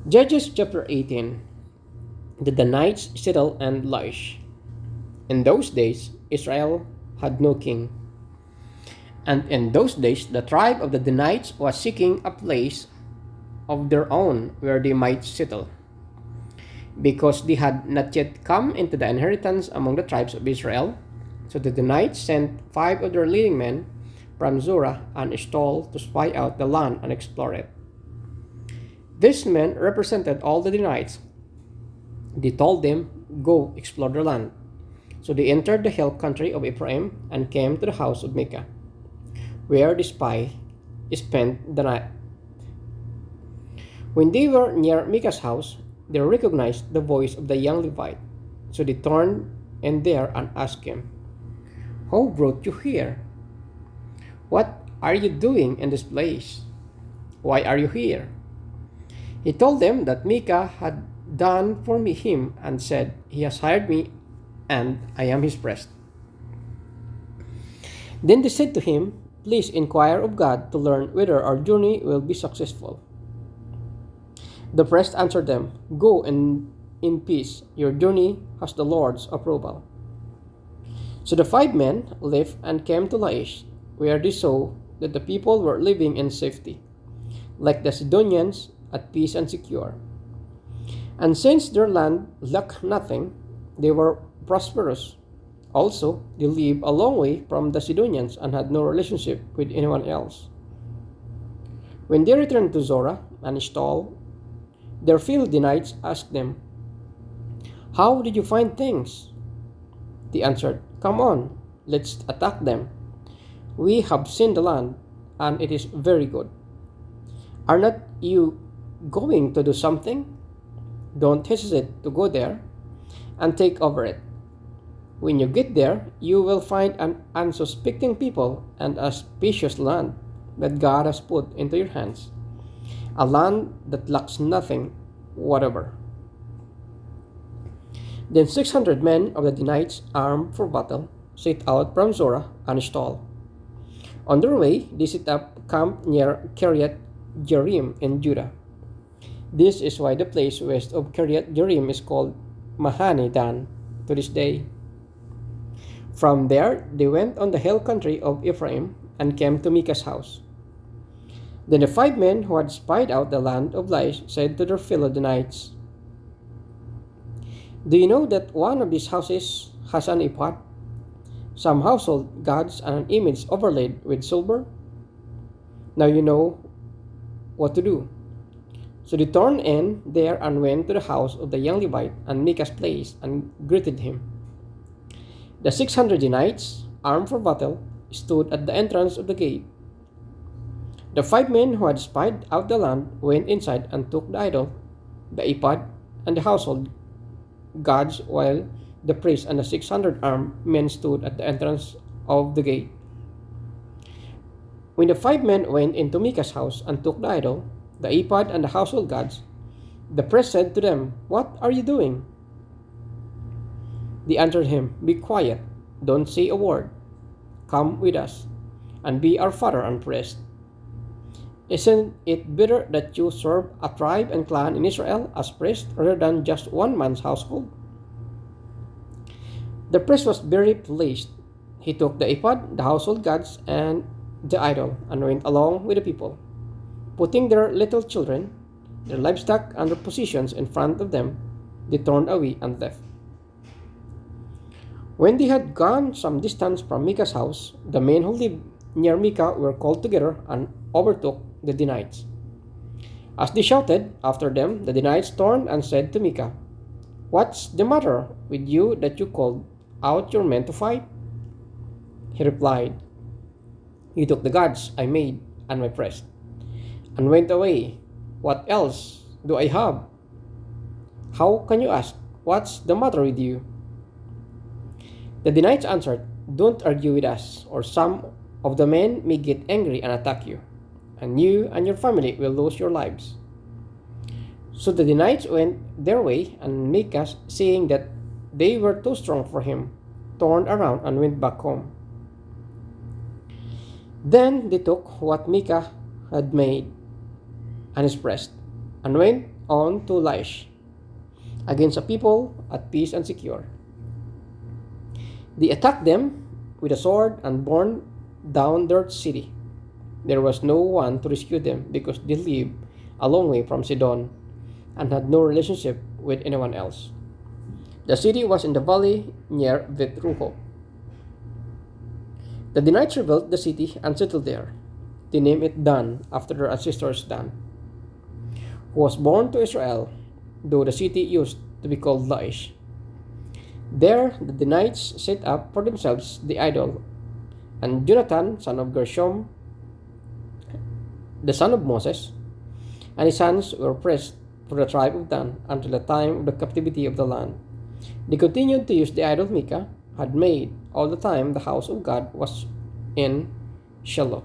Judges chapter 18. The Danites settled in Laish. In those days, Israel had no king. And in those days, the tribe of the Danites was seeking a place of their own where they might settle, because they had not yet come into the inheritance among the tribes of Israel. So the Danites sent 5 of their leading men from Zorah and Eshtaol to spy out the land and explore it. These men represented all the Danites. They told them, "Go explore the land." So they entered the hill country of Ephraim and came to the house of Micah, where the spy spent the night. When they were near Micah's house, they recognized the voice of the young Levite. So they turned in there and asked him, "Who brought you here? What are you doing in this place? Why are you here?" He told them that Micah had done for him and said, "He has hired me and I am his priest." Then they said to him, "Please inquire of God to learn whether our journey will be successful." The priest answered them, "Go in peace. Your journey has the Lord's approval." So the 5 men left and came to Laish, where they saw that the people were living in safety, like the Sidonians, at peace and secure. And since their land lacked nothing, they were prosperous. Also, they lived a long way from the Sidonians and had no relationship with anyone else. When they returned to Zorah and Eshtaol, their Philistines asked them, "How did you find things?" They answered, "Come on, let's attack them. We have seen the land, and it is very good. Are not you going to do something? Don't hesitate to go there and take over it. When you get there, you will find an unsuspecting people and a spacious land that God has put into your hands, a land that lacks nothing whatever." Then 600 men of the Danites, armed for battle, set out from Zorah and Eshtaol. On their way, they set up camp near Kiryat Jearim in Judah. This is why the place west of Kiryat Jearim is called Mahane Dan to this day. From there, they went on the hill country of Ephraim and came to Micah's house. Then the 5 men who had spied out the land of Laish said to their fellow Danites, "Do you know that one of these houses has an ephod, some household gods, and an image overlaid with silver? Now you know what to do." So they turned in there and went to the house of the young Levite and Micah's place and greeted him. The 600 Danites, armed for battle, stood at the entrance of the gate. The 5 men who had spied out the land went inside and took the idol, the ephod, and the household gods, while the priest and the 600 armed men stood at the entrance of the gate. When the 5 men went into Micah's house and took the idol, the ephod, and the household gods, the priest said to them, "What are you doing?" They answered him, "Be quiet, don't say a word. Come with us, and be our father and priest. Isn't it better that you serve a tribe and clan in Israel as priest rather than just one man's household?" The priest was very pleased. He took the ephod, the household gods, and the idol, and went along with the people. Putting their little children, their livestock, and their possessions in front of them, they turned away and left. When they had gone some distance from Micah's house, the men who lived near Micah were called together and overtook the Danites. As they shouted after them, the Danites turned and said to Micah, "What's the matter with you that you called out your men to fight?" He replied, "You took the gods I made and my priest, and went away. What else do I have? How can you ask, 'What's the matter with you?'" The Danites answered, "Don't argue with us, or some of the men may get angry and attack you, and you and your family will lose your lives." So the Danites went their way, and Micah, seeing that they were too strong for him, turned around and went back home. Then they took what Micah had made and his breast, and went on to Laish against a people at peace and secure. They attacked them with a sword and burned down their city. There was no one to rescue them because they lived a long way from Sidon and had no relationship with anyone else. The city was in the valley near Vetruho. The Danites rebuilt the city and settled there. They named it Dan after their ancestors Dan, who was born to Israel, though the city used to be called Laish. There the Danites set up for themselves the idol, and Jonathan, son of Gershom, the son of Moses, and his sons were priests for the tribe of Dan until the time of the captivity of the land. They continued to use the idol Micah had made all the time the house of God was in Shiloh.